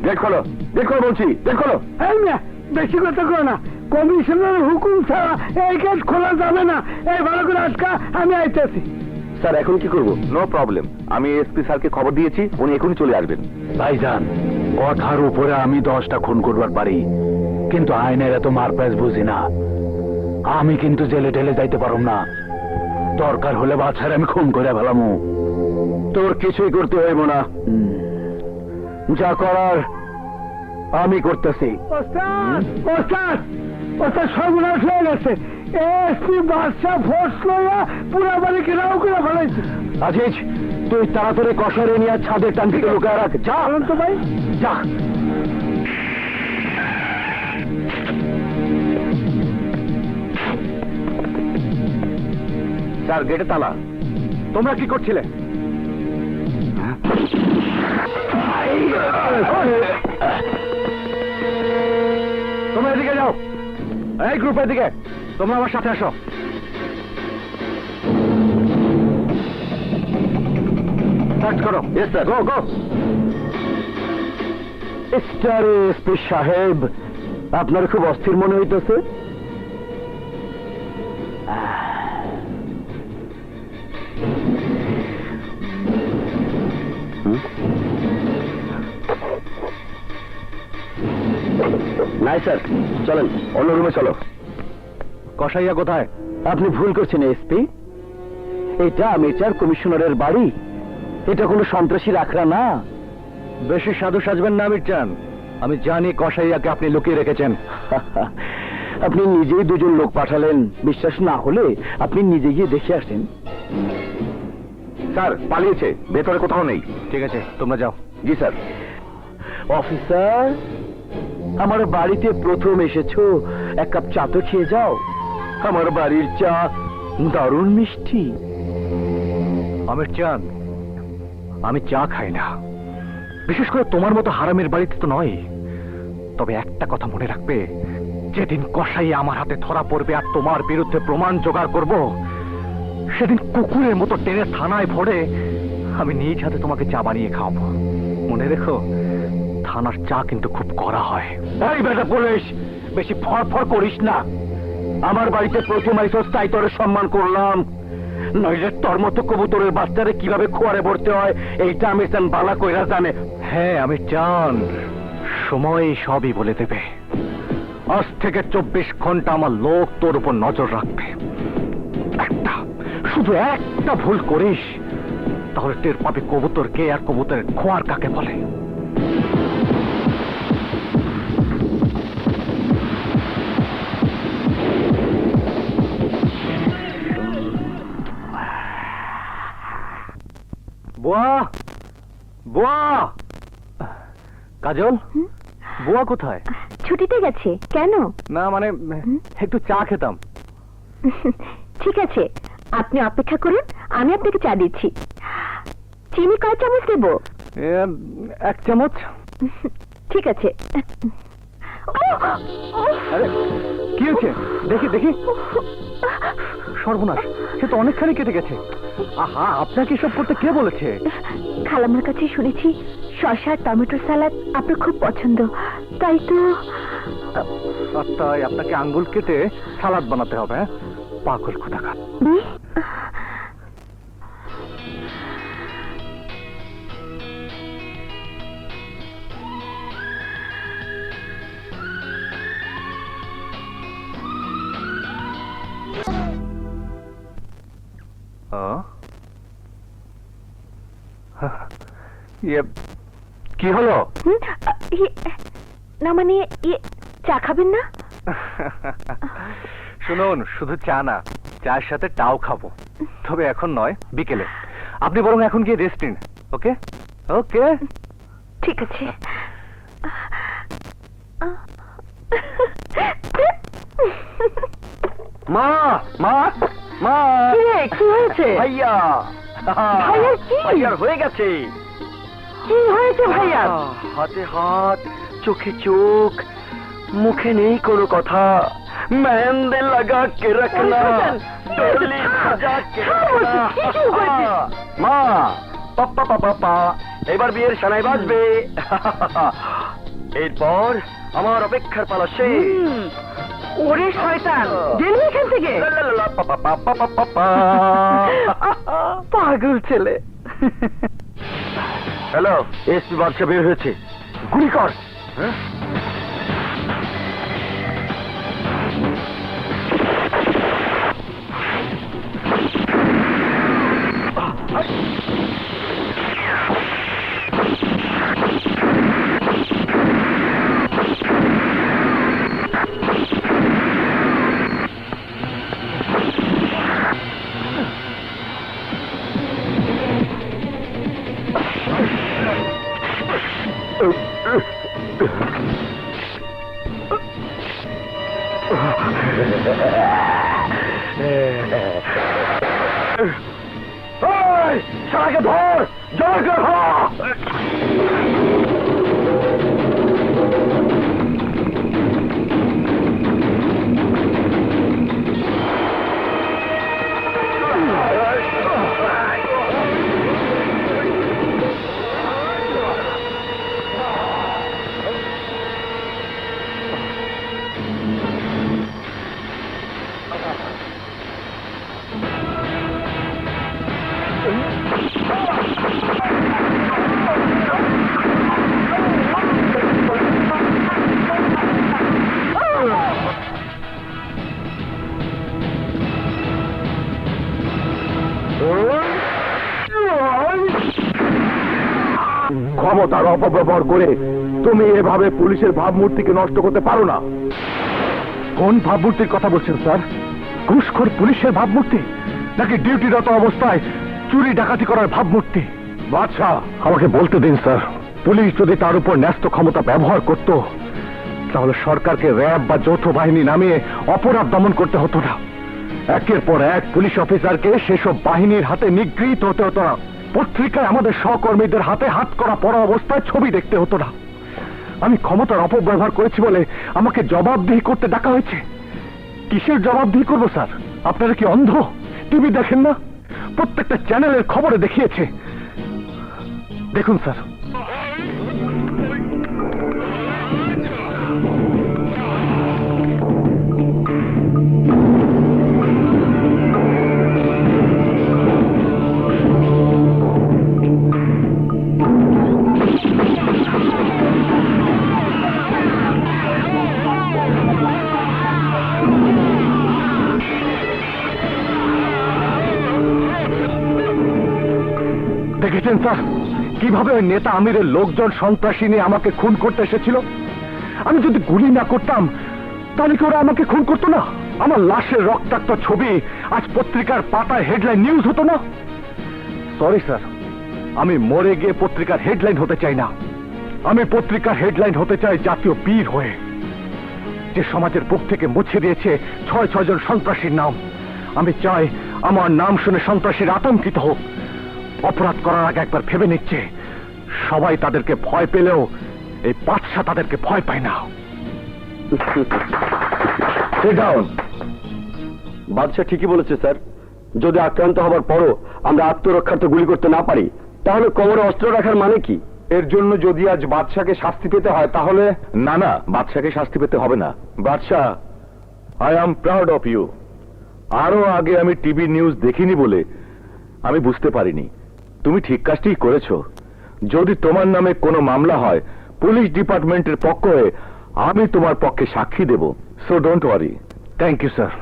Gate খোলো, gate খোলো বলছি, গেট খোলো। এই মিয়া বেশি কথা করো না, কমিশনারের হুকুম ছাড়া এই গেট খোলা যাবে না। এই ভালো করে আটকা, আমি আইতেছি। স্যার এখন কি করবো? নো প্রবলেম, আমি এসপি স্যারকে খবর দিয়েছি, উনি এখনই চলে আসবেন। ভাইজান, কথার উপরে আমি 10টা খুন করবার পারি, কিন্তু আইনের এত মারপ্যাচ বুঝি না। আমি কিন্তু জেলে টেলে যাইতে পারব না। দরকার হলে বাচ্চার আমি খুন করে ফেলামু। তোর কিছুই করতে হইব না, যা করার আমি করতেছি। ওস্তাদ ওস্তাদ ওস্তাদ, সর্বনাশ হয়ে গেছে। এসপি বাদশা ফোর্স লইয়া পুরা বাড়ি ঘেরাও করে ফেলাইছে। আজিজ, তুই তাড়াতাড়ি কষারে নিয়ে ছাদের টান থেকে লুকায় রাখ। যা অনন্ত ভাই, যা। স্যার গেটে তালা। তোমরা কি করছিলে? তোমরা এদিকে যাও, এই গ্রুপের দিকে। তোমরা আমার সাথে আসো। সার্চ করো। Yes sir. Go go. Mister SP সাহেব, আপনার খুব অস্থির মনে হইতেছে। নাই স্যার, চলেন অন্য রুমে চলো। কসাইয়া কোথায়? আপনি ভুল করছেন এসপি, এটা আমিরচার কমিশনারের বাড়ি, এটা কোনো সন্ত্রাসীর আখড়া না। বেশি সাধু সাজবেন না আমির চান। আমি জানি কসাইয়াকে আপনি লুকিয়ে রেখেছেন। আপনি নিজেই দুজন লোক পাঠালেন, বিশ্বাস না হলে আপনি নিজে গিয়ে দেখে আসেন। স্যার পালিয়েছে, ভেতরে কোথাও নেই। ঠিক আছে, তোমরা যাও। জি স্যার। অফিসার, আমার বাড়িতে প্রথম এসেছো, এক কাপ চা তো খেয়ে যাও। আমার বাড়ির চা দারুণ মিষ্টি। আমির চান, আমি চা খাই না, বিশেষ করে তোমার মতো হারামের বাড়িতে তো নয়। তবে একটা কথা মনে রাখবে, যেদিন কসাই আমার হাতে ধরা পড়বে আর তোমার বিরুদ্ধে প্রমাণ জোগাড় করব, সেদিন কুকুরের মতো টেনে থানায় ভরে আমি নিজ হাতে তোমাকে চা বানিয়ে খাওয়াবো। মনে রেখো, থানার চা কিন্তু খুব কড়া হয়। এই বেটা পুলিশ, বেশি ফরফর করিস না। আমার বাড়িতে প্রথম আইসস, তাই তোর সম্মান করলাম। নইলে তোর মতো কবুতরের বাচ্চারে কিভাবে খোয়ারে ভরতে হয় এইটা আমি চান বালা কইরা জানে। হ্যাঁ, আমি চান সময় সবই বলে দেবে। আজ থেকে 24 ঘন্টা আমার লোক তোর উপর নজর রাখবে। শুধু একটা ভুল করিস, তাহলে টের পাবে কবুতর কে আর কবুতরের খোয়ার কাকে বলে। বুয়া, বুয়া, কাজল, বুয়া কোথায়? ছুটিতে গেছে। কেন? না মানে একটু চা খেতাম। ঠিক আছে, আপনি অপেক্ষা করুন, আমি আপনাকে চা দিচ্ছি। চিনি কয় চামচ দেবো? 1 চামচ। ঠিক আছে। আরে কি হয়েছে? দেখি দেখি। সর্বনাশ, সে তো অনেকখানি কেটে গেছে। আহা, আপনাকে এসব করতে কে বলেছে? খালাম্মার কাছে শুনেছি শসা আর টমেটো সালাদ আপনার খুব পছন্দ, তাই তো। তাই আপনাকে আঙ্গুল কেটে সালাদ বানাতে হবে? হ্যাঁ, পাগল কোথাকার। কি হলো? না মানে চা খাবেন না? শুনুন, শুধু চা না, চায়ের সাথে টাও খাবো, তবে এখন নয়, বিকেলে। আপনি বরং এখন গিয়ে রেস্ট নিন। ওকে ওকে, ঠিক আছে। মা মা মা, কি হয়েছে? ভাইয়া, ভাইয়ার কি? ভাইয়ার হয়ে গেছে। কি হয়েছে ভাইয়ার? হাতে হাত, চোখে চোখ, মুখে নেই কোনো কথা। মেহেंदी लगा के रखना, डोली सजा के रखना। মা, পাপ্পা পাপা, এবার বিয়ের সানাই বাজবে। এরপর আমার অপেক্ষার পালা শেষ। ওরে শয়তান, গেলি এখান থেকে। পাগল ছেলে। হ্যালো, এসপি বাদশা বের হয়েছে, গুলি কর। হ্যাঁ? শালাকে ধর, জোর করে ধর। ক্ষমতার অপব্যবহার করে তুমি এভাবে পুলিশের ভাবমূর্তিকে নষ্ট করতে পারো না। কোন ভাবমূর্তির কথা বলছেন স্যার? ঘুষখোর পুলিশের ভাবমূর্তি, নাকি ডিউটিরত অবস্থায় চুরি ডাকাতি করার ভাবমূর্তি? বাদশা, আমাকে বলতে দিন স্যার। পুলিশ যদি তার উপর ন্যস্ত ক্ষমতা ব্যবহার করত, তাহলে সরকারকে র্যাব বা যৌথ বাহিনী নামিয়ে অপরাধ দমন করতে হতো না। একের পর এক পুলিশ অফিসারকে সেসব বাহিনীর হাতে নিগৃহীত হতে হতো না। পত্রিকায় আমাদের সহকর্মীদের হাতে হাত করা পড়া অবস্থায় ছবি দেখতে হতো না। আমি ক্ষমতার অপব্যবহার করেছি বলে আমাকে জবাবদিহি করতে ডাকা হয়েছে। কিসের জবাবদিহি করবো স্যার? আপনারা কি অন্ধ? টিভি দেখেন না? প্রত্যেকটা চ্যানেলের খবরে দেখিয়েছে। দেখুন স্যার, দেখেছেন স্যার কিভাবে ওই নেতা আমিরের লোকজন সন্ত্রাসী নিয়ে আমাকে খুন করতে এসেছিল? আমি যদি গুলি না করতাম তাহলে কি ওরা আমাকে খুন করতো না? আমার লাশের রক্তাক্ত ছবি আজ পত্রিকার পাতায় হেডলাইন নিউজ হতো না? সরি স্যার, আমি মরে গিয়ে পত্রিকার হেডলাইন হতে চাই না। আমি পত্রিকার হেডলাইন হতে চাই জাতীয় বীর হয়ে, যে সমাজের বুক থেকে মুছে দিয়েছে ৬ জন সন্ত্রাসীর নাম। আমি চাই আমার নাম শুনে সন্ত্রাসীরা আতঙ্কিত হোক। অপরাধ করার আগে একবার ভেবে নিচ্ছে। সবাই তাদেরকে ভয় পেলেও এই বাদশা তাদেরকে ভয় পায় না। বাদশা ঠিকই বলেছে স্যার। যদি আক্রান্ত হবার পরও আমরা আত্মরক্ষার্থে গুলি করতে না পারি, তাহলে কোমরে অস্ত্র রাখার মানে কি? এর জন্য যদি আজ বাদশাকে শাস্তি পেতে হয় তাহলে না, না, বাদশাকে শাস্তি পেতে হবে না। Badshah, I am proud of you. আরো আগে আমি টিভি নিউজ দেখিনি বলে আমি বুঝতে পারিনি। তুমি ঠিক কাজটিই করেছো। যদি তোমার নামে কোনো মামলা হয়, পুলিশ ডিপার্টমেন্টের পক্ষ হয়ে আমি তোমার পক্ষে সাক্ষী দেব। So don't worry. Thank you sir.